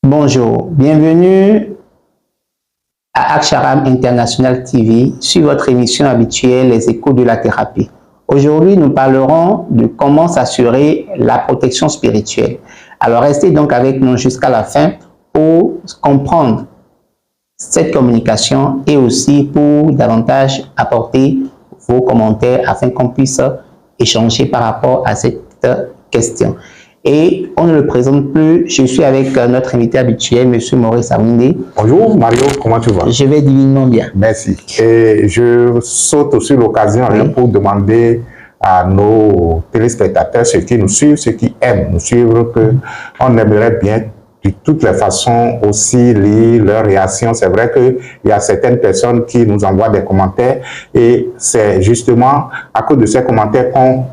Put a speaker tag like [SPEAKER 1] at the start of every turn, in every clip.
[SPEAKER 1] Bonjour, bienvenue à Aksharam International TV sur votre émission habituelle Les Échos de la thérapie. Aujourd'hui, nous parlerons de comment s'assurer la protection spirituelle. Alors, restez donc avec nous jusqu'à la fin pour comprendre cette communication et aussi pour davantage apporter vos commentaires afin qu'on puisse échanger par rapport à cette question. Et on ne le présente plus, je suis avec notre invité habituel, M. Maurice Awinde.
[SPEAKER 2] Bonjour Mario, comment tu vas?
[SPEAKER 1] Je vais divinement bien.
[SPEAKER 2] Merci. Et je saute aussi l'occasion pour demander à nos téléspectateurs, ceux qui nous suivent, ceux qui aiment nous suivre, qu'on aimerait bien de toutes les façons aussi lire leurs réactions. C'est vrai qu'il y a certaines personnes qui nous envoient des commentaires et c'est justement à cause de ces commentaires qu'on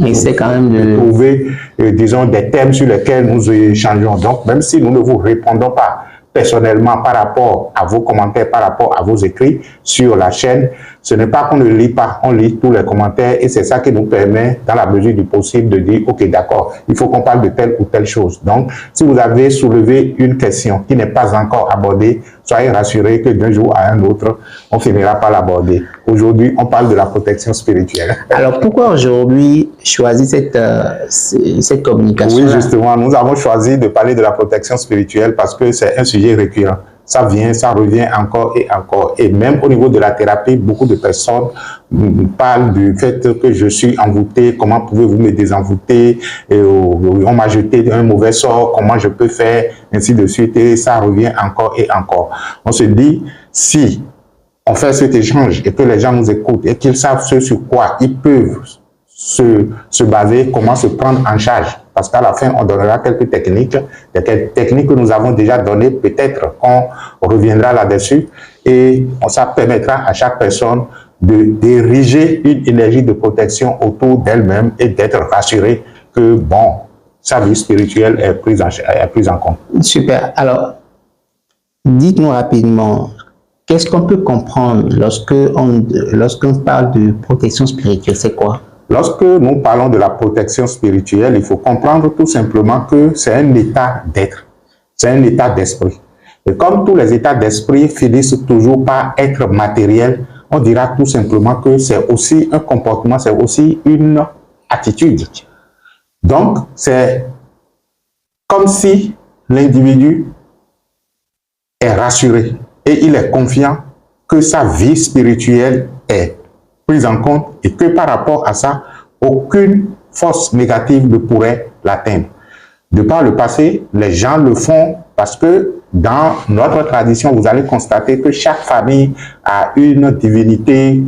[SPEAKER 1] essaie quand même de
[SPEAKER 2] trouver, disons, des thèmes sur lesquels nous échangeons. Donc, même si nous ne vous répondons pas personnellement par rapport à vos commentaires, par rapport à vos écrits sur la chaîne, ce n'est pas qu'on ne lit pas, on lit tous les commentaires et c'est ça qui nous permet, dans la mesure du possible, de dire, ok, d'accord, il faut qu'on parle de telle ou telle chose. Donc, si vous avez soulevé une question qui n'est pas encore abordée, soyez rassurés que d'un jour à un autre, on finira par l'aborder. Aujourd'hui, on parle de la protection spirituelle.
[SPEAKER 1] Alors, pourquoi aujourd'hui choisir cette communication?
[SPEAKER 2] Oui, justement, nous avons choisi de parler de la protection spirituelle parce que c'est un sujet récurrent. Ça vient, ça revient encore et encore. Et même au niveau de la thérapie, beaucoup de personnes parlent du fait que je suis envoûté, comment pouvez-vous me désenvoûter, et on m'a jeté un mauvais sort, comment je peux faire, ainsi de suite. Et ça revient encore et encore. On se dit, si on fait cet échange et que les gens nous écoutent et qu'ils savent ce sur quoi ils peuvent se baser, comment se prendre en charge. Parce qu'à la fin, on donnera quelques techniques, des techniques que nous avons déjà données, peut-être qu'on reviendra là-dessus et ça permettra à chaque personne d'ériger une énergie de protection autour d'elle-même et d'être rassurée que, bon, sa vie spirituelle est prise en compte.
[SPEAKER 1] Super. Alors, dites-nous rapidement, qu'est-ce qu'on peut comprendre lorsqu'on parle de protection spirituelle? C'est quoi?
[SPEAKER 2] Lorsque nous parlons de la protection spirituelle, il faut comprendre tout simplement que c'est un état d'être, c'est un état d'esprit. Et comme tous les états d'esprit finissent toujours par être matériels, on dira tout simplement que c'est aussi un comportement, c'est aussi une attitude. Donc, c'est comme si l'individu est rassuré et il est confiant que sa vie spirituelle est prise en compte et que par rapport à ça, aucune force négative ne pourrait l'atteindre. De par le passé, les gens le font parce que dans notre tradition, vous allez constater que chaque famille a une divinité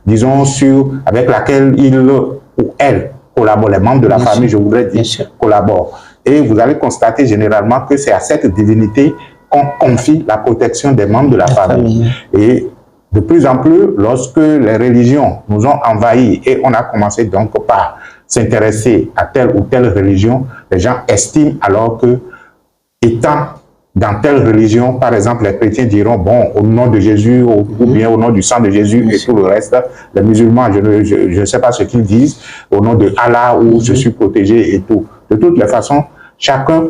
[SPEAKER 2] disons, avec laquelle il ou elle collabore. Les membres de la famille, je voudrais dire, collaborent. Et vous allez constater généralement que c'est à cette divinité qu'on confie la protection des membres de la famille. Et de plus en plus, lorsque les religions nous ont envahis et on a commencé donc par s'intéresser à telle ou telle religion, les gens estiment alors que, étant dans telle religion, par exemple, les chrétiens diront, bon, au nom de Jésus, ou bien au nom du sang de Jésus et tout le reste. Les musulmans, je ne sais pas ce qu'ils disent, au nom de Allah, où je suis protégé et tout. De toutes les façons, chacun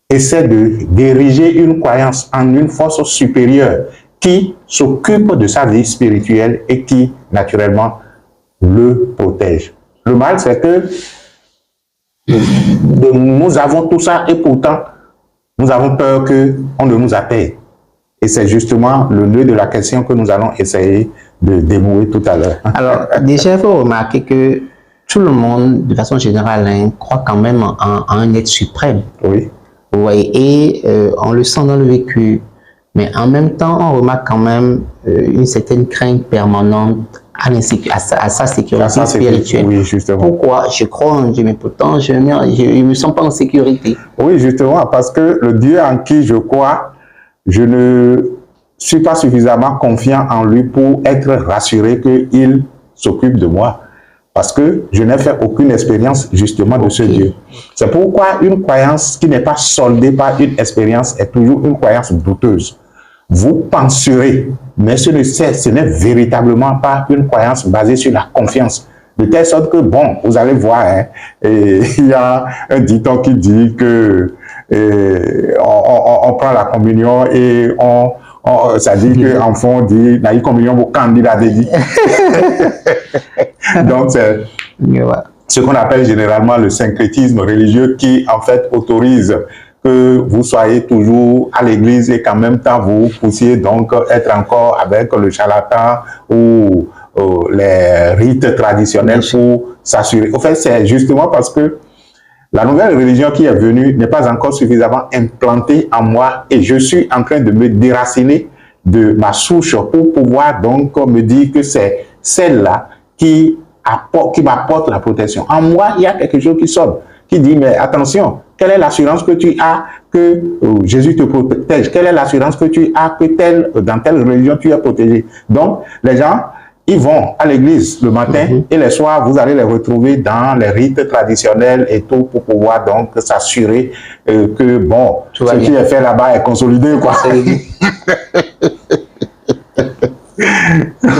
[SPEAKER 2] essaie d'ériger une croyance en une force supérieure qui s'occupe de sa vie spirituelle et qui, naturellement, le protège. Le mal, c'est que nous avons tout ça et pourtant, nous avons peur qu'on ne nous appelle. Et c'est justement le nœud de la question que nous allons essayer de démouiller tout à l'heure.
[SPEAKER 1] Alors, déjà, il faut remarquer que tout le monde, de façon générale, croit quand même en un être suprême.
[SPEAKER 2] Oui.
[SPEAKER 1] Oui, et on le sent dans le vécu. Mais en même temps, on remarque quand même une certaine crainte permanente à sa sécurité spirituelle.
[SPEAKER 2] Oui, justement.
[SPEAKER 1] Pourquoi? Je crois en Dieu, mais pourtant, je ne me sens pas en sécurité.
[SPEAKER 2] Oui, justement, parce que le Dieu en qui je crois, je ne suis pas suffisamment confiant en lui pour être rassuré qu'il s'occupe de moi. Parce que je n'ai fait aucune expérience justement de ce Dieu. C'est pourquoi une croyance qui n'est pas soldée par une expérience est toujours une croyance douteuse. Vous penserez, mais ce n'est véritablement pas une croyance basée sur la confiance. De telle sorte que, bon, vous allez voir, hein, et il y a un dicton qui dit que on prend la communion et ça dit qu'en fond, on dit, la communion au candidat dit. Donc, c'est ce qu'on appelle généralement le syncrétisme religieux qui, en fait, autorise que vous soyez toujours à l'église et qu'en même temps, vous puissiez donc être encore avec le charlatan ou les rites traditionnels pour s'assurer. En fait, c'est justement parce que la nouvelle religion qui est venue n'est pas encore suffisamment implantée en moi et je suis en train de me déraciner de ma souche pour pouvoir donc me dire que c'est celle-là qui m'apporte la protection. En moi, il y a quelque chose qui sonne, qui dit, mais attention, quelle est l'assurance que tu as que Jésus te protège? Quelle est l'assurance que tu as que dans telle religion tu es protégé? Donc, les gens, ils vont à l'église le matin et le soir, vous allez les retrouver dans les rites traditionnels et tout pour pouvoir donc s'assurer que, bon, ce qui est fait là-bas est consolidé, quoi.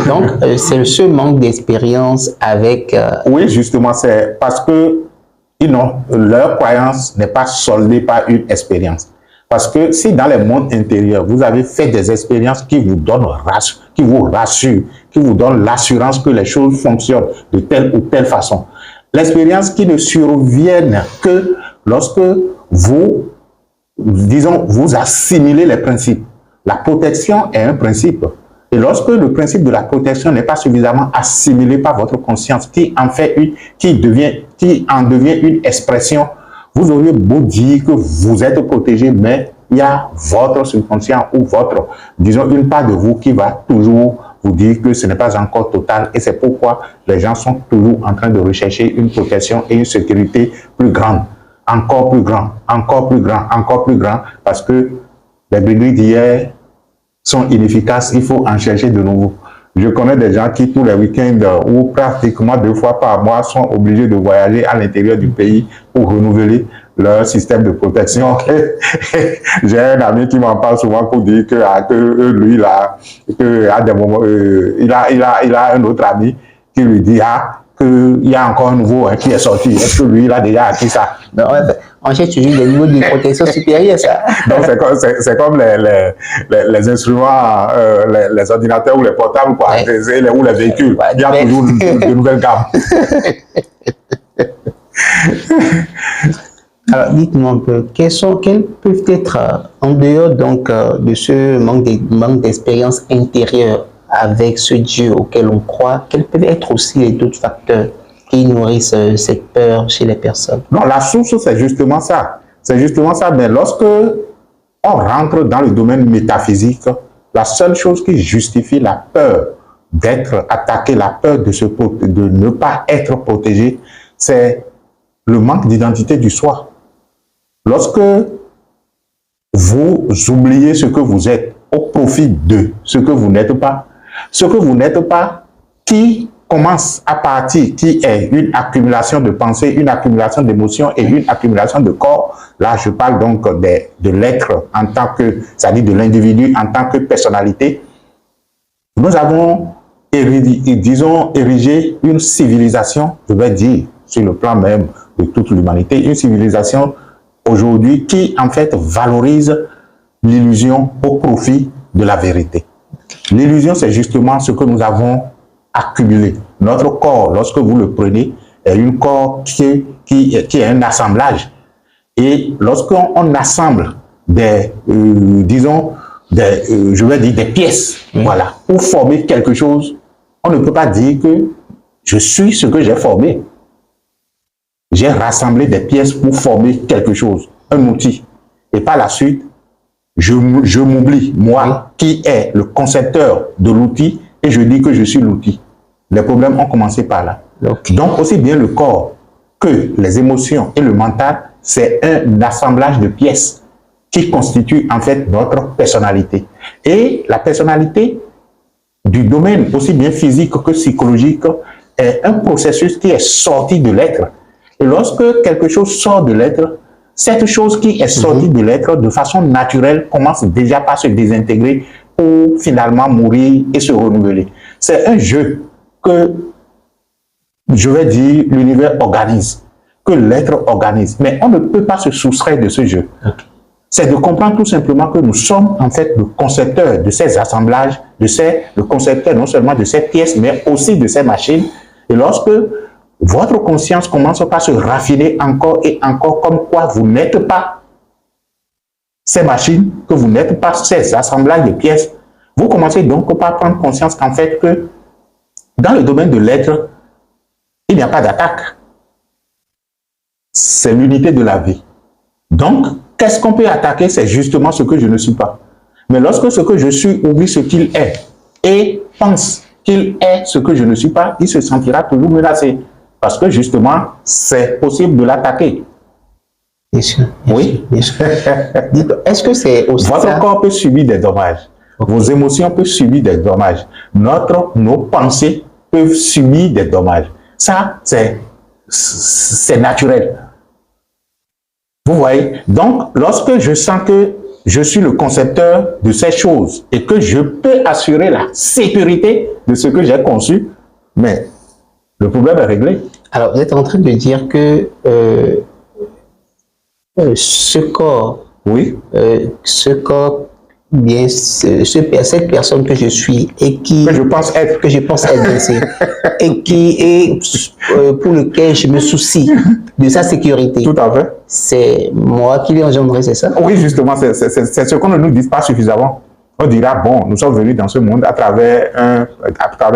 [SPEAKER 1] Donc, c'est ce manque d'expérience avec...
[SPEAKER 2] Oui, justement, c'est parce que leur croyance n'est pas soldée par une expérience. Parce que si dans les mondes intérieurs, vous avez fait des expériences qui vous rassurent, qui vous donnent l'assurance que les choses fonctionnent de telle ou telle façon, l'expérience qui ne surviennent que lorsque vous, disons, vous assimilez les principes. La protection est un principe. Et lorsque le principe de la protection n'est pas suffisamment assimilé par votre conscience, qui en devient une expression, vous auriez beau dire que vous êtes protégé, mais il y a votre subconscient ou disons, une part de vous qui va toujours vous dire que ce n'est pas encore total. Et c'est pourquoi les gens sont toujours en train de rechercher une protection et une sécurité plus grande, encore plus grand, encore plus grand, encore plus grand, parce que les bénédicts d'hier sont inefficaces, il faut en chercher de nouveau. Je connais des gens qui, tous les week-ends ou pratiquement 2 fois par mois, sont obligés de voyager à l'intérieur du pays pour renouveler leur système de protection. J'ai un ami qui m'en parle souvent pour dire que lui, là, à des moments, il a un autre ami qui lui dit qu'il y a encore un nouveau qui est sorti. Est-ce que lui, il a déjà acquis ça?
[SPEAKER 1] Ben ouais, on cherche toujours des niveaux de protection supérieure, ça.
[SPEAKER 2] Donc, c'est comme les instruments, les ordinateurs ou les portables, quoi, ou les véhicules. Il y a toujours de nouvelles gammes.
[SPEAKER 1] Alors, dites-moi un peu, quels peuvent être, en dehors donc de ce manque d'expérience intérieure avec ce Dieu auquel on croit, quels peuvent être aussi les autres facteurs qui nourrissent cette peur chez les personnes?
[SPEAKER 2] Non, la source, c'est justement ça. C'est justement ça. Mais lorsque on rentre dans le domaine métaphysique, la seule chose qui justifie la peur d'être attaqué, la peur de ne pas être protégé, c'est le manque d'identité du soi. Lorsque vous oubliez ce que vous êtes au profit de ce que vous n'êtes pas, qui commence à partir, qui est une accumulation de pensées, une accumulation d'émotions et une accumulation de corps. Là, je parle donc de l'être en tant que, c'est-à-dire de l'individu en tant que personnalité. Nous avons érigé une civilisation, je vais dire, sur le plan même de toute l'humanité, une civilisation aujourd'hui qui, en fait, valorise l'illusion au profit de la vérité. L'illusion, c'est justement ce que nous avons accumulé. Notre corps, lorsque vous le prenez, est un corps qui est un assemblage. Et lorsqu'on assemble des pièces, voilà, pour former quelque chose, on ne peut pas dire que je suis ce que j'ai formé. J'ai rassemblé des pièces pour former quelque chose, un outil. Et par la suite, je m'oublie, moi, qui est le concepteur de l'outil, et je dis que je suis l'outil. Les problèmes ont commencé par là. Okay. Donc, aussi bien le corps que les émotions et le mental, c'est un assemblage de pièces qui constitue en fait notre personnalité. Et la personnalité du domaine aussi bien physique que psychologique est un processus qui est sorti de l'être. Et lorsque quelque chose sort de l'être, cette chose qui est sortie de l'être de façon naturelle commence déjà par se désintégrer pour finalement mourir et se renouveler. C'est un jeu que, je vais dire, l'univers organise. que l'être organise. Mais on ne peut pas se soustraire de ce jeu. C'est de comprendre tout simplement que nous sommes en fait le concepteur de ces assemblages, le concepteur non seulement de ces pièces, mais aussi de ces machines. Et lorsque votre conscience commence par se raffiner encore et encore, comme quoi vous n'êtes pas ces machines, que vous n'êtes pas ces assemblages de pièces, vous commencez donc par prendre conscience qu'en fait que dans le domaine de l'être, il n'y a pas d'attaque. C'est l'unité de la vie. Donc, qu'est-ce qu'on peut attaquer? C'est justement ce que je ne suis pas. Mais lorsque ce que je suis oublie ce qu'il est et pense qu'il est ce que je ne suis pas, il se sentira toujours menacé. Parce que justement, c'est possible de l'attaquer.
[SPEAKER 1] Bien sûr.
[SPEAKER 2] Oui.
[SPEAKER 1] Bien sûr. Est-ce que c'est aussi
[SPEAKER 2] Votre corps peut subir des dommages. Vos émotions peuvent subir des dommages. Nos pensées peuvent subir des dommages. Ça, c'est naturel. Vous voyez? Donc, lorsque je sens que je suis le concepteur de ces choses et que je peux assurer la sécurité de ce que j'ai conçu, mais le problème est réglé.
[SPEAKER 1] Alors, vous êtes en train de dire que ce corps,
[SPEAKER 2] oui,
[SPEAKER 1] bien, cette personne que je suis et qui...
[SPEAKER 2] que je pense être
[SPEAKER 1] et qui est pour lequel je me soucie de sa sécurité.
[SPEAKER 2] Tout à fait.
[SPEAKER 1] C'est moi qui l'ai engendré, c'est ça?
[SPEAKER 2] Oui, justement, c'est ce qu'on ne nous dit pas suffisamment. On dira, bon, nous sommes venus dans ce monde à travers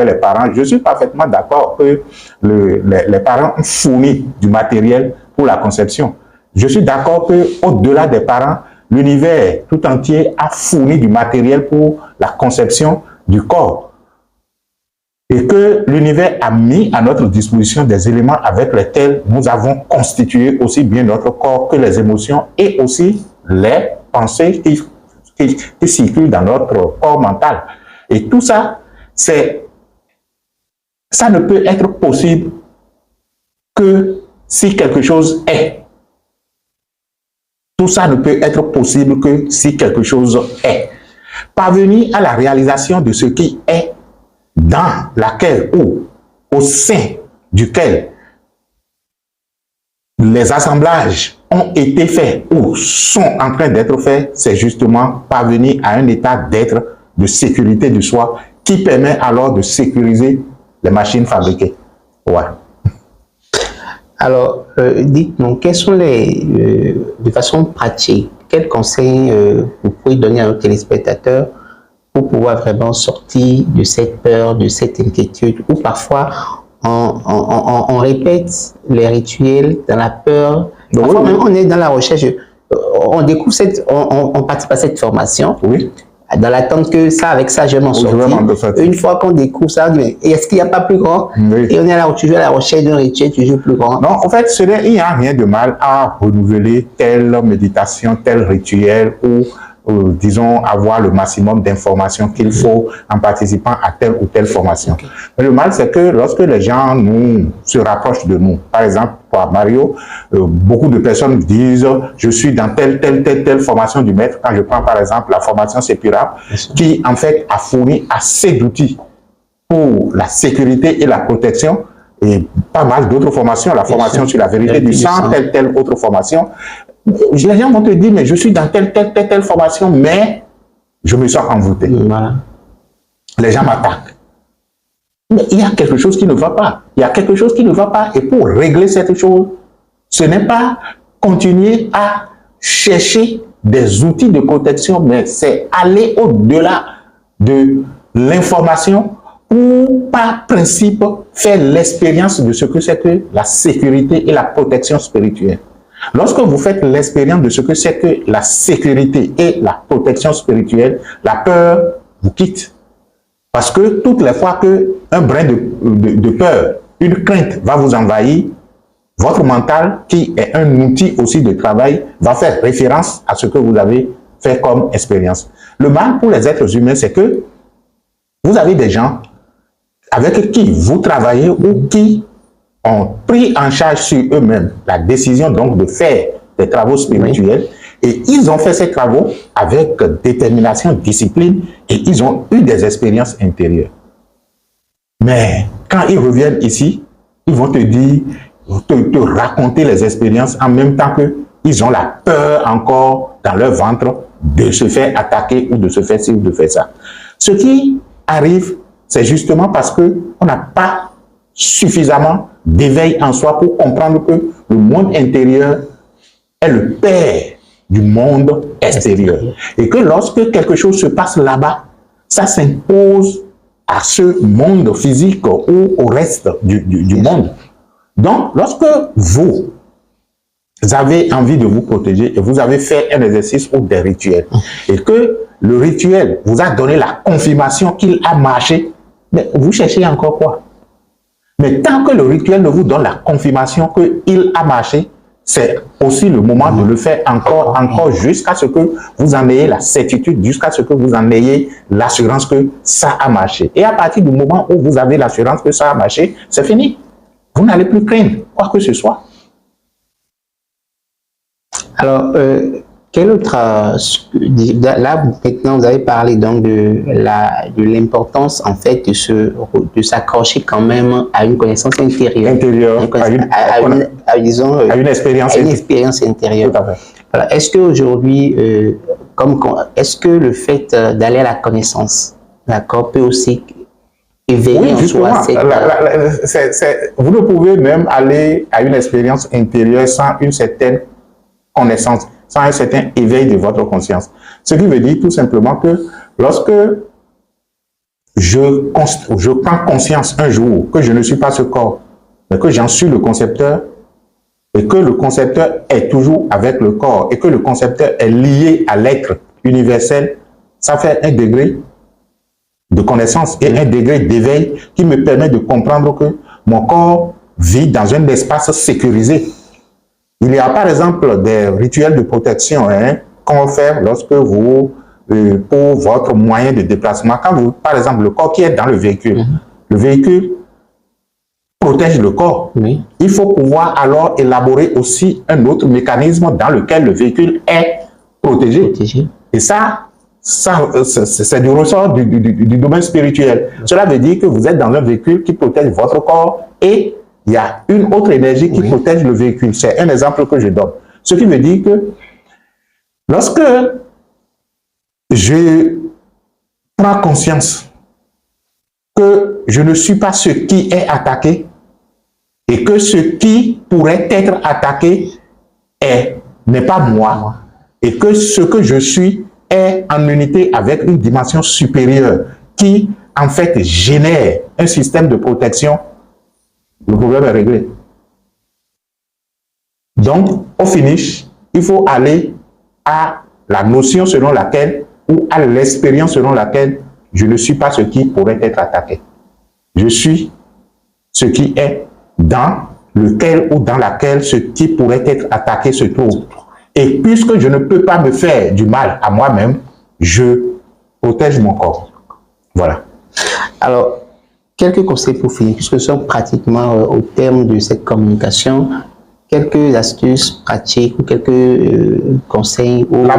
[SPEAKER 2] les parents. Je suis parfaitement d'accord que les parents ont fourni du matériel pour la conception. Je suis d'accord qu'au-delà des parents, l'univers tout entier a fourni du matériel pour la conception du corps. Et que l'univers a mis à notre disposition des éléments avec lesquels nous avons constitué aussi bien notre corps que les émotions et aussi les pensées qui circulent dans notre corps mental. Et tout ça, ça ne peut être possible que si quelque chose est. Tout ça ne peut être possible que si quelque chose est. Parvenir à la réalisation de ce qui est, dans laquelle ou au sein duquel les assemblages ont été faits ou sont en train d'être faits, c'est justement parvenir à un état d'être de sécurité de soi qui permet alors de sécuriser les machines fabriquées. Ouais.
[SPEAKER 1] Alors, dites-nous, quels sont de façon pratique, quels conseils vous pouvez donner à nos téléspectateurs pour pouvoir vraiment sortir de cette peur, de cette inquiétude, ou parfois on répète les rituels dans la peur. Parfois même on est dans la recherche, on découvre on participe à cette formation.
[SPEAKER 2] Oui.
[SPEAKER 1] Dans l'attente que ça, avec ça, je vais m'en sortir. Une fois qu'on découvre ça, on dit, mais est-ce qu'il n'y a pas plus grand? Oui. Et on est toujours à la recherche d'un rituel toujours plus grand.
[SPEAKER 2] Non, en fait, il n'y a rien de mal à renouveler telle méditation, tel rituel ou disons, avoir le maximum d'informations qu'il faut en participant à telle ou telle formation. Okay. Mais le mal, c'est que lorsque les gens se rapprochent de nous, par exemple, pour Mario, beaucoup de personnes disent « je suis dans telle formation du maître ». Quand je prends par exemple la formation Sepira, qui en fait a fourni assez d'outils pour la sécurité et la protection, et pas mal d'autres formations, la formation sur la vérité du sang, telle autre formation. Les gens vont te dire, mais je suis dans telle formation, mais je me sens envoûté.
[SPEAKER 1] Voilà.
[SPEAKER 2] Les gens m'attaquent. Mais il y a quelque chose qui ne va pas. Il y a quelque chose qui ne va pas. Et pour régler cette chose, ce n'est pas continuer à chercher des outils de protection, mais c'est aller au-delà de l'information ou par principe faire l'expérience de ce que c'est que la sécurité et la protection spirituelle. Lorsque vous faites l'expérience de ce que c'est que la sécurité et la protection spirituelle, la peur vous quitte. Parce que toutes les fois qu'un brin de peur, une crainte va vous envahir, votre mental, qui est un outil aussi de travail, va faire référence à ce que vous avez fait comme expérience. Le mal pour les êtres humains, c'est que vous avez des gens avec qui vous travaillez ou qui ont pris en charge sur eux-mêmes la décision donc de faire des travaux spirituels, et ils ont fait ces travaux avec détermination, discipline, et ils ont eu des expériences intérieures. Mais quand ils reviennent ici, ils vont te dire, te raconter les expériences en même temps qu'ils ont la peur encore dans leur ventre de se faire attaquer ou de se faire ci ou de faire ça. Ce qui arrive, c'est justement parce qu'on n'a pas suffisamment d'éveil en soi pour comprendre que le monde intérieur est le père du monde extérieur. Et que lorsque quelque chose se passe là-bas, ça s'impose à ce monde physique ou au reste du monde. Donc, lorsque vous avez envie de vous protéger et vous avez fait un exercice ou des rituels, et que le rituel vous a donné la confirmation qu'il a marché, mais vous cherchez encore quoi? Mais tant que le rituel ne vous donne la confirmation qu'il a marché, c'est aussi le moment de le faire encore jusqu'à ce que vous en ayez la certitude, jusqu'à ce que vous en ayez l'assurance que ça a marché. Et à partir du moment où vous avez l'assurance que ça a marché, c'est fini. Vous n'allez plus craindre quoi que ce soit.
[SPEAKER 1] Alors, quel autre... là, maintenant, vous avez parlé donc de l'importance, en fait, de s'accrocher quand même à une connaissance intérieure. À une expérience intérieure. Alors, est-ce qu'aujourd'hui, est-ce que le fait d'aller à la connaissance, d'accord, peut aussi éveiller en soi cette...
[SPEAKER 2] vous ne pouvez même aller à une expérience intérieure sans une certaine connaissance, sans un certain éveil de votre conscience. Ce qui veut dire tout simplement que lorsque je prends conscience un jour que je ne suis pas ce corps, mais que j'en suis le concepteur, et que le concepteur est toujours avec le corps, et que le concepteur est lié à l'être universel, ça fait un degré de connaissance et un degré d'éveil qui me permet de comprendre que mon corps vit dans un espace sécurisé. Il y a par exemple des rituels de protection qu'on va faire lorsque vous, pour votre moyen de déplacement, quand vous, par exemple, le corps qui est dans le véhicule protège le corps. Il faut pouvoir alors élaborer aussi un autre mécanisme dans lequel le véhicule est protégé. Et ça c'est du ressort du domaine spirituel. Cela veut dire que vous êtes dans un véhicule qui protège votre corps et il y a une autre énergie qui protège le véhicule. C'est un exemple que je donne. Ce qui veut dire que lorsque je prends conscience que je ne suis pas ce qui est attaqué et que ce qui pourrait être attaqué n'est pas moi et que ce que je suis est en unité avec une dimension supérieure qui en fait génère un système de protection, le problème est réglé. Donc, au finish, il faut aller à la notion selon laquelle, ou à l'expérience selon laquelle, je ne suis pas ce qui pourrait être attaqué. Je suis ce qui est dans lequel ou dans laquelle ce qui pourrait être attaqué se trouve. Et puisque je ne peux pas me faire du mal à moi-même, je protège mon corps. Voilà.
[SPEAKER 1] Alors, quelques conseils pour finir, puisque nous sommes pratiquement au terme de cette communication. Quelques astuces pratiques ou quelques conseils.
[SPEAKER 2] La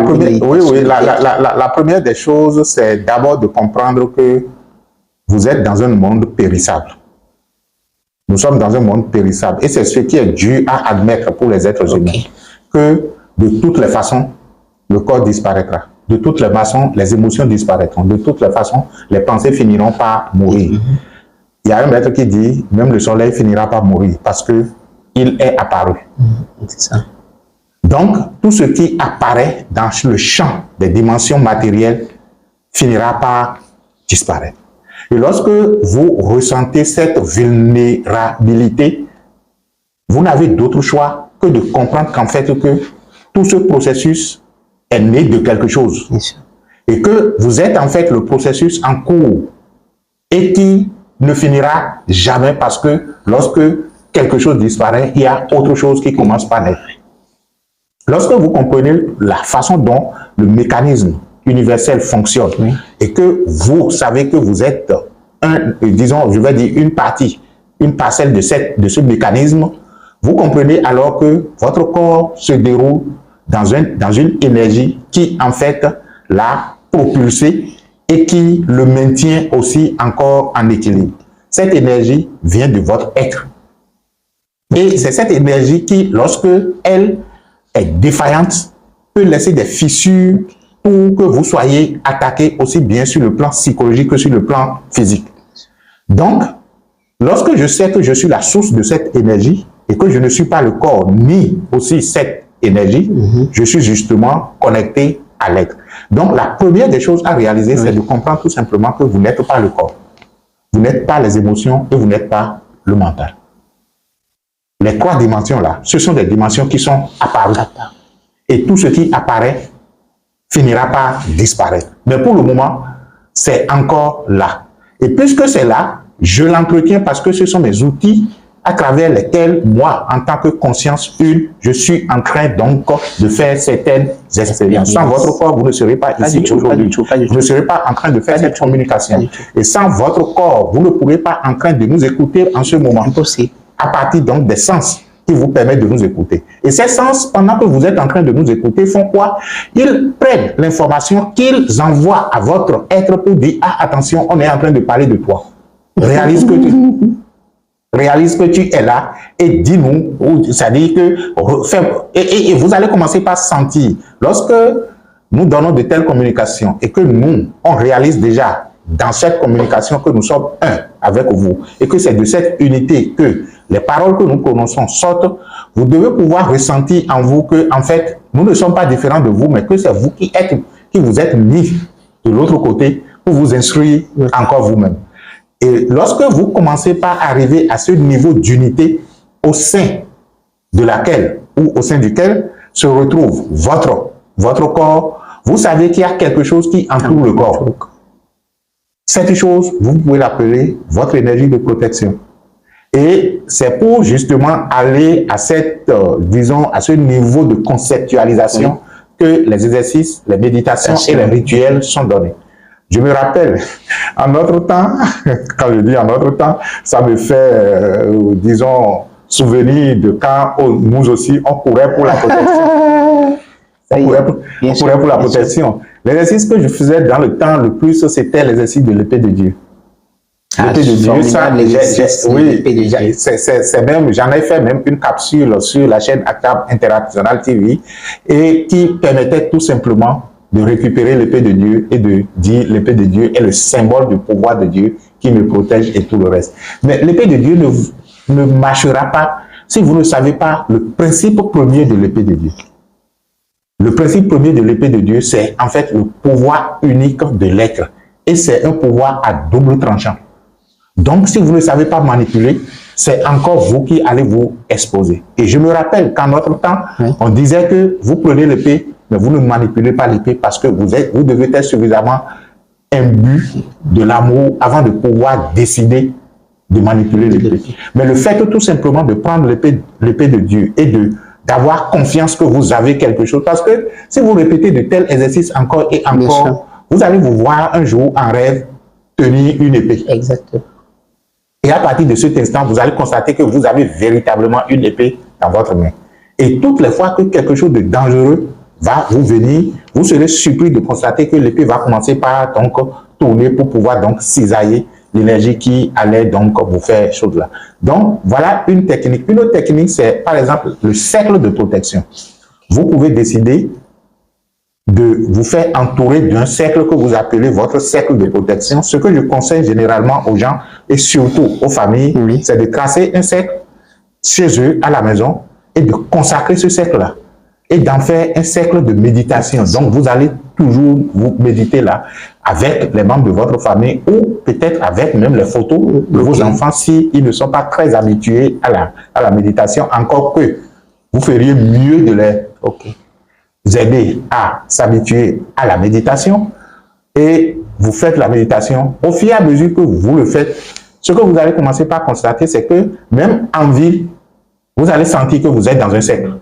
[SPEAKER 2] première des choses, c'est d'abord de comprendre que vous êtes dans un monde périssable. Nous sommes dans un monde périssable. Et c'est ce qui est dû à admettre pour les êtres humains. Que de toutes les façons, le corps disparaîtra. De toutes les façons, les émotions disparaîtront. De toutes les façons, les pensées finiront par mourir. Il y a un maître qui dit, même le soleil finira par mourir parce que il est apparu. C'est ça. Donc, tout ce qui apparaît dans le champ des dimensions matérielles finira par disparaître. Et lorsque vous ressentez cette vulnérabilité, vous n'avez d'autre choix que de comprendre qu'en fait, que tout ce processus est né de quelque chose. Et que vous êtes en fait le processus en cours et qui ne finira jamais parce que lorsque quelque chose disparaît, il y a autre chose qui commence par naître. Lorsque vous comprenez la façon dont le mécanisme universel fonctionne et que vous savez que vous êtes disons, je vais dire une partie, une parcelle de ce mécanisme, vous comprenez alors que votre corps se déroule dans une énergie qui en fait l'a propulsé et qui le maintient aussi encore en équilibre. Cette énergie vient de votre être. Et c'est cette énergie qui, lorsque elle est défaillante, peut laisser des fissures pour que vous soyez attaqué aussi bien sur le plan psychologique que sur le plan physique. Donc, lorsque je sais que je suis la source de cette énergie et que je ne suis pas le corps ni aussi cette énergie, je suis justement connecté à l'être. Donc, la première des choses à réaliser, c'est de comprendre tout simplement que vous n'êtes pas le corps. Vous n'êtes pas les émotions et vous n'êtes pas le mental. Les trois dimensions-là, ce sont des dimensions qui sont apparues. Et tout ce qui apparaît finira par disparaître. Mais pour le moment, c'est encore là. Et puisque c'est là, je l'entretiens parce que ce sont mes outils à travers lesquels, moi, en tant que conscience une, je suis en train donc de faire certaines expériences. Sans votre corps, vous ne serez pas ici aujourd'hui. Vous ne serez pas en train de faire cette communication. Et sans votre corps, vous ne pourrez pas en train de nous écouter en ce moment.
[SPEAKER 1] Impossible.
[SPEAKER 2] À partir donc des sens qui vous permettent de nous écouter. Et ces sens, pendant que vous êtes en train de nous écouter, font quoi? Ils prennent l'information qu'ils envoient à votre être pour dire « Ah, attention, on est en train de parler de toi. Réalise que tu es là et dis-nous, c'est-à-dire que et vous allez commencer par sentir, lorsque nous donnons de telles communications et que nous, on réalise déjà dans cette communication que nous sommes un avec vous et que c'est de cette unité que les paroles que nous prononçons sortent, vous devez pouvoir ressentir en vous que, en fait, nous ne sommes pas différents de vous, mais que c'est vous qui vous êtes mis de l'autre côté pour vous instruire encore vous-même. Et lorsque vous commencez par arriver à ce niveau d'unité au sein de laquelle ou au sein duquel se retrouve votre corps, vous savez qu'il y a quelque chose qui entoure le corps. Cette chose, vous pouvez l'appeler votre énergie de protection. Et c'est pour justement aller à cette, disons, à ce niveau de conceptualisation que les exercices, les méditations et les rituels sont donnés. Je me rappelle, en notre temps, quand je dis en notre temps, ça me fait, disons, souvenir de quand nous aussi, on courait pour la protection. On courait pour la protection. L'exercice que je faisais dans le temps le plus, c'était l'exercice de l'épée de Dieu. L'épée de Dieu, ça, oui, c'est même, j'en ai fait même une capsule sur la chaîne Actab International TV et qui permettait tout simplement de récupérer l'épée de Dieu et de dire l'épée de Dieu est le symbole du pouvoir de Dieu qui me protège et tout le reste. Mais l'épée de Dieu ne marchera pas si vous ne savez pas le principe premier de l'épée de Dieu. Le principe premier de l'épée de Dieu, c'est en fait le pouvoir unique de l'être. Et c'est un pouvoir à double tranchant. Donc, si vous ne savez pas manipuler, c'est encore vous qui allez vous exposer. Et je me rappelle qu'en notre temps, on disait que vous prenez l'épée, mais vous ne manipulez pas l'épée parce que vous devez être suffisamment imbu de l'amour avant de pouvoir décider de manipuler l'épée. Mais le fait tout simplement de prendre l'épée de Dieu et d'avoir confiance que vous avez quelque chose, parce que si vous répétez de tels exercices encore et encore, vous allez vous voir un jour en rêve tenir une épée.
[SPEAKER 1] Exactement.
[SPEAKER 2] Et à partir de cet instant, vous allez constater que vous avez véritablement une épée dans votre main. Et toutes les fois que quelque chose de dangereux va vous venir, vous serez surpris de constater que l'épée va commencer par donc tourner pour pouvoir donc cisailler l'énergie qui allait donc vous faire chose là. Donc voilà une technique. Une autre technique, c'est par exemple le cercle de protection. Vous pouvez décider de vous faire entourer d'un cercle que vous appelez votre cercle de protection. Ce que je conseille généralement aux gens et surtout aux familles, c'est de tracer un cercle chez eux à la maison et de consacrer ce cercle-là et d'en faire un cercle de méditation. Donc vous allez toujours vous méditer là avec les membres de votre famille ou peut-être avec même les photos de vos enfants s'ils ne sont pas très habitués à la méditation, encore que vous feriez mieux de les aider à s'habituer à la méditation et vous faites la méditation. Au fur et à mesure que vous le faites, ce que vous allez commencer par constater, c'est que même en ville, vous allez sentir que vous êtes dans un cercle.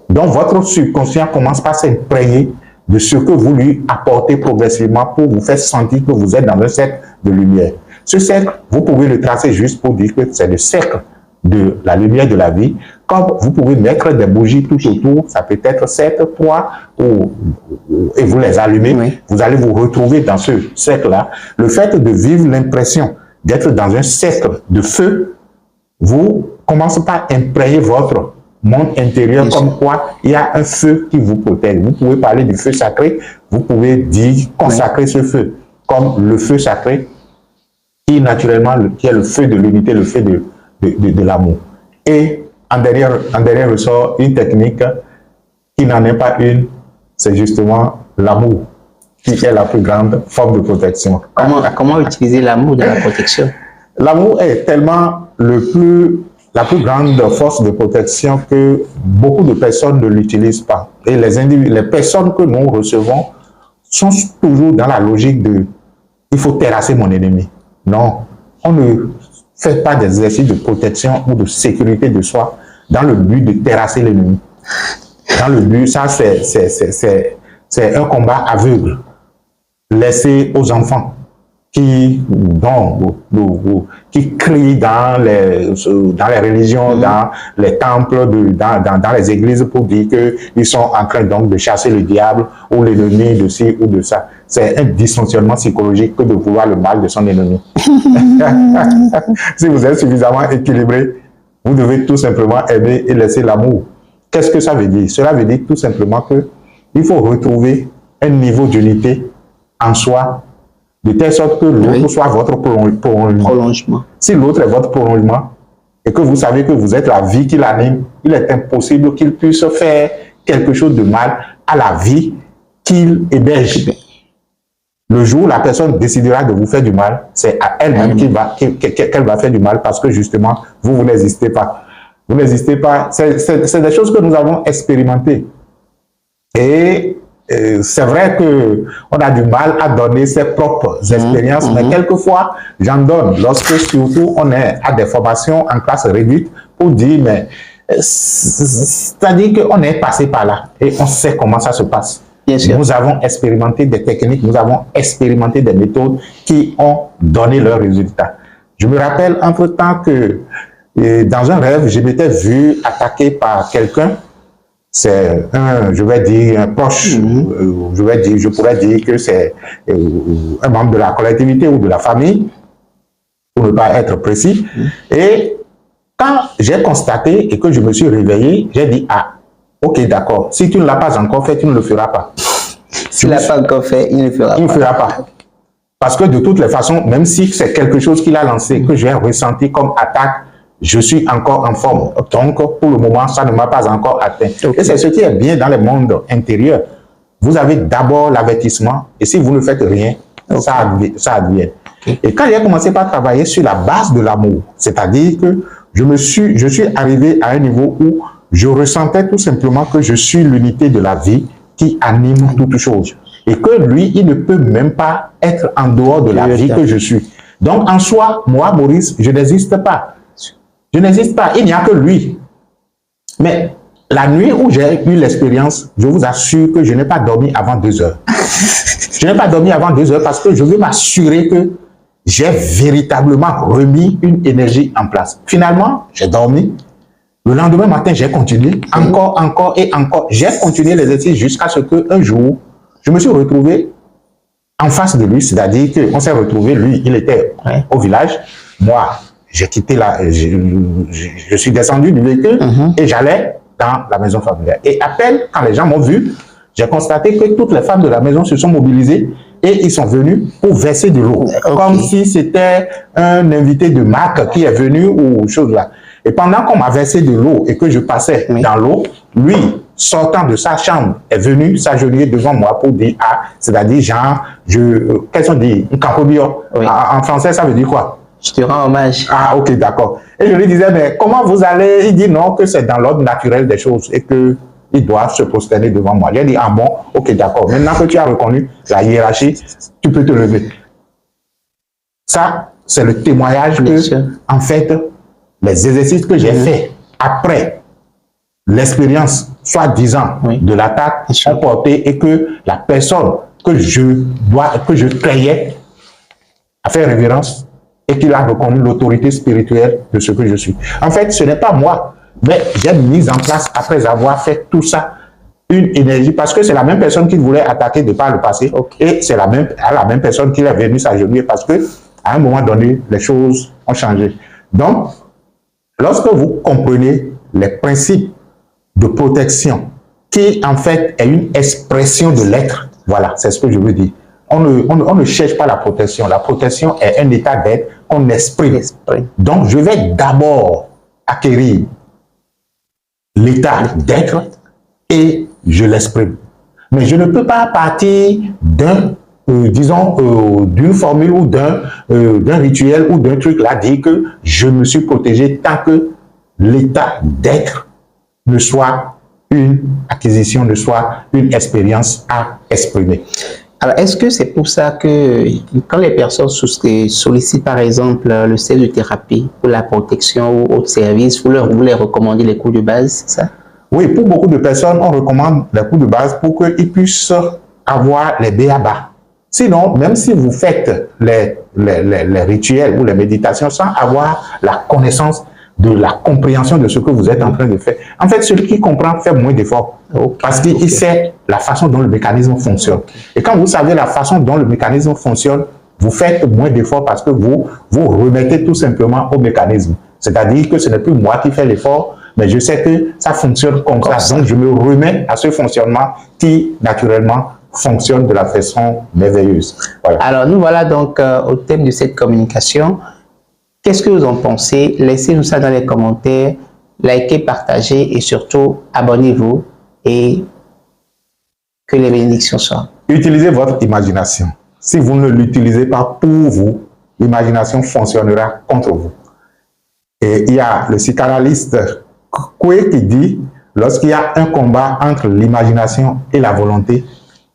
[SPEAKER 2] Donc votre subconscient commence par s'imprégner de ce que vous lui apportez progressivement pour vous faire sentir que vous êtes dans un cercle de lumière. Ce cercle, vous pouvez le tracer juste pour dire que c'est le cercle de la lumière de la vie. Comme vous pouvez mettre des bougies tout autour, ça peut être 7, 3, et vous les allumez, vous allez vous retrouver dans ce cercle-là. Le fait de vivre l'impression d'être dans un cercle de feu vous commencez par imprégner votre monde intérieur
[SPEAKER 1] Bien
[SPEAKER 2] comme
[SPEAKER 1] sûr.
[SPEAKER 2] quoi il y a un feu qui vous protège. Vous pouvez parler du feu sacré, vous pouvez dire, consacrer ce feu comme le feu sacré qui naturellement qui est le feu de l'unité, le feu de l'amour. Et en dernier ressort, une technique qui n'en est pas une, c'est justement l'amour, qui est la plus grande forme de protection.
[SPEAKER 1] Comment utiliser l'amour de la protection?
[SPEAKER 2] L'amour est tellement la plus grande force de protection que beaucoup de personnes ne l'utilisent pas. Et les personnes que nous recevons sont toujours dans la logique de « il faut terrasser mon ennemi ». Non, on ne fait pas des exercices de protection ou de sécurité de soi dans le but de terrasser l'ennemi. Dans le but, ça c'est un combat aveugle laissé aux enfants qui crient dans les religions, dans les temples, dans les églises pour dire qu'ils sont en train donc de chasser le diable ou l'ennemi de ci ou de ça. C'est un dysfonctionnement psychologique que de vouloir le mal de son ennemi. Si vous êtes suffisamment équilibré, vous devez tout simplement aimer et laisser l'amour. Qu'est-ce que ça veut dire? Cela veut dire tout simplement qu'il faut retrouver un niveau d'unité en soi, de telle sorte que l'autre soit votre prolongement. Si l'autre est votre prolongement et que vous savez que vous êtes la vie qui l'anime, il est impossible qu'il puisse faire quelque chose de mal à la vie qu'il héberge. Le jour où la personne décidera de vous faire du mal, c'est à elle-même qu'elle va faire du mal parce que justement, vous n'existez pas. Vous n'existez pas. C'est des choses que nous avons expérimentées. Et c'est vrai qu'on a du mal à donner ses propres expériences, mais quelquefois, j'en donne lorsque surtout on est à des formations en classe réduite pour dire, mais c'est-à-dire qu'on est passé par là et on sait comment ça se passe. Bien sûr. Nous avons expérimenté des techniques, nous avons expérimenté des méthodes qui ont donné leurs résultats. Je me rappelle entre-temps que dans un rêve, je m'étais vu attaqué par quelqu'un. C'est je vais dire, un proche, je pourrais dire que c'est un membre de la collectivité ou de la famille, pour ne pas être précis. Et quand j'ai constaté et que je me suis réveillé, j'ai dit, ah, ok, d'accord, si tu ne l'as pas encore fait, tu ne le feras pas.
[SPEAKER 1] S'il ne l'a pas encore fait, il ne le fera
[SPEAKER 2] pas. Parce que de toutes les façons, même si c'est quelque chose qu'il a lancé, que j'ai ressenti comme attaque, je suis encore en forme. Donc, pour le moment, ça ne m'a pas encore atteint. Et c'est ce qui est bien dans le monde intérieur. Vous avez d'abord l'avertissement, et si vous ne faites rien, ça advient. Et quand j'ai commencé par travailler sur la base de l'amour, c'est-à-dire que je suis arrivé à un niveau où je ressentais tout simplement que je suis l'unité de la vie qui anime toute chose. Et que lui, il ne peut même pas être en dehors de la vie que je suis. Donc, en soi, moi, Maurice, je n'existe pas. Je n'existe pas, il n'y a que lui. Mais la nuit où j'ai eu l'expérience, je vous assure que je n'ai pas dormi avant 2 heures. Je n'ai pas dormi avant 2 heures parce que je veux m'assurer que j'ai véritablement remis une énergie en place. Finalement, j'ai dormi. Le lendemain matin, j'ai continué, encore et encore. J'ai continué l'exercice jusqu'à ce qu'un jour, je me suis retrouvé en face de lui, c'est-à-dire qu'on s'est retrouvé, lui, il était au village, moi, j'ai quitté je suis descendu du véhicule et j'allais dans la maison familiale. Et à peine, quand les gens m'ont vu, j'ai constaté que toutes les femmes de la maison se sont mobilisées et ils sont venus pour verser de l'eau. Comme si c'était un invité de marque qui est venu ou chose là. Et pendant qu'on m'a versé de l'eau et que je passais dans l'eau, lui, sortant de sa chambre, est venu s'agenouiller devant moi pour dire, ah, c'est-à-dire genre, qu'est-ce qu'on dit? En français, ça veut dire quoi?
[SPEAKER 1] Je te rends hommage.
[SPEAKER 2] Ah, ok, d'accord. Et je lui disais, mais comment vous allez? Il dit non, que c'est dans l'ordre naturel des choses et qu'il doit se prosterner devant moi. J'ai dit, ah bon, ok, d'accord. Maintenant que tu as reconnu la hiérarchie, tu peux te lever. Ça, c'est le témoignage en fait, les exercices que j'ai faits après l'expérience, soi-disant, de l'attaque, ont porté et que la personne que je créais a fait révérence et qu'il a reconnu l'autorité spirituelle de ce que je suis. En fait, ce n'est pas moi, mais j'ai mis en place, après avoir fait tout ça, une énergie, parce que c'est la même personne qui voulait attaquer de par le passé, et c'est la même personne qui est venue s'agenouiller, parce que à un moment donné, les choses ont changé. Donc, lorsque vous comprenez les principes de protection, qui en fait est une expression de l'être, voilà, c'est ce que je veux dire. On ne cherche pas la protection. La protection est un état d'être qu'on exprime. Donc, je vais d'abord acquérir l'état d'être et je l'exprime. Mais je ne peux pas partir d'une formule ou d'un rituel ou d'un truc là, dire que je me suis protégé tant que l'état d'être ne soit une acquisition, ne soit une expérience à exprimer.
[SPEAKER 1] Alors, est-ce que c'est pour ça que quand les personnes sollicitent par exemple le service de thérapie pour la protection ou autre service, vous leur recommandez les cours de base, c'est ça?
[SPEAKER 2] Oui, pour beaucoup de personnes, on recommande les cours de base pour qu'ils puissent avoir les b.a.-ba. Sinon, même si vous faites les rituels ou les méditations sans avoir la connaissance de la compréhension de ce que vous êtes en train de faire, en fait, celui qui comprend fait moins d'efforts. Parce qu'il sait la façon dont le mécanisme fonctionne. Et quand vous savez la façon dont le mécanisme fonctionne, vous faites moins d'efforts parce que vous remettez tout simplement au mécanisme. C'est-à-dire que ce n'est plus moi qui fais l'effort, mais je sais que ça fonctionne comme ça. Donc, je me remets à ce fonctionnement qui, naturellement, fonctionne de la façon merveilleuse. Voilà.
[SPEAKER 1] Alors, nous voilà donc au thème de cette communication. Qu'est-ce que vous en pensez? Laissez-nous ça dans les commentaires, likez, partagez et surtout, abonnez-vous et que les bénédictions soient.
[SPEAKER 2] Utilisez votre imagination. Si vous ne l'utilisez pas pour vous, l'imagination fonctionnera contre vous. Et il y a le psychanalyste Coué qui dit, lorsqu'il y a un combat entre l'imagination et la volonté,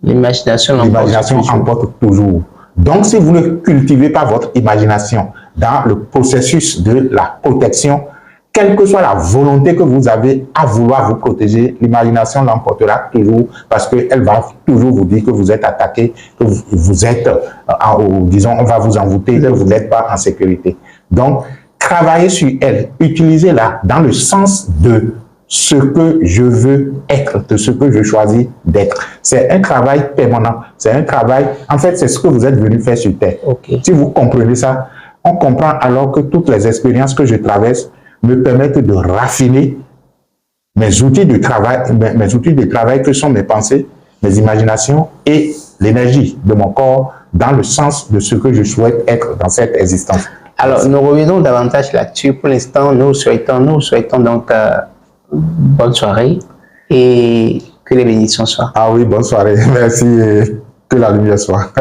[SPEAKER 1] l'imagination
[SPEAKER 2] emporte toujours. Donc, si vous ne cultivez pas votre imagination dans le processus de la protection, quelle que soit la volonté que vous avez à vouloir vous protéger, l'imagination l'emportera toujours parce qu'elle va toujours vous dire que vous êtes attaqué, que vous êtes, disons, on va vous envoûter, que vous n'êtes pas en sécurité. Donc, travaillez sur elle, utilisez-la dans le sens de ce que je veux être, de ce que je choisis d'être. C'est un travail permanent, c'est un travail, en fait, c'est ce que vous êtes venu faire sur Terre. Si vous comprenez ça, on comprend alors que toutes les expériences que je traverse me permettent de raffiner mes outils de travail que sont mes pensées, mes imaginations et l'énergie de mon corps dans le sens de ce que je souhaite être dans cette existence.
[SPEAKER 1] Alors, nous revenons davantage là-dessus. Pour l'instant, nous souhaitons donc bonne soirée et que les bénédictions soient.
[SPEAKER 2] Ah oui, bonne soirée. Merci et que la lumière soit.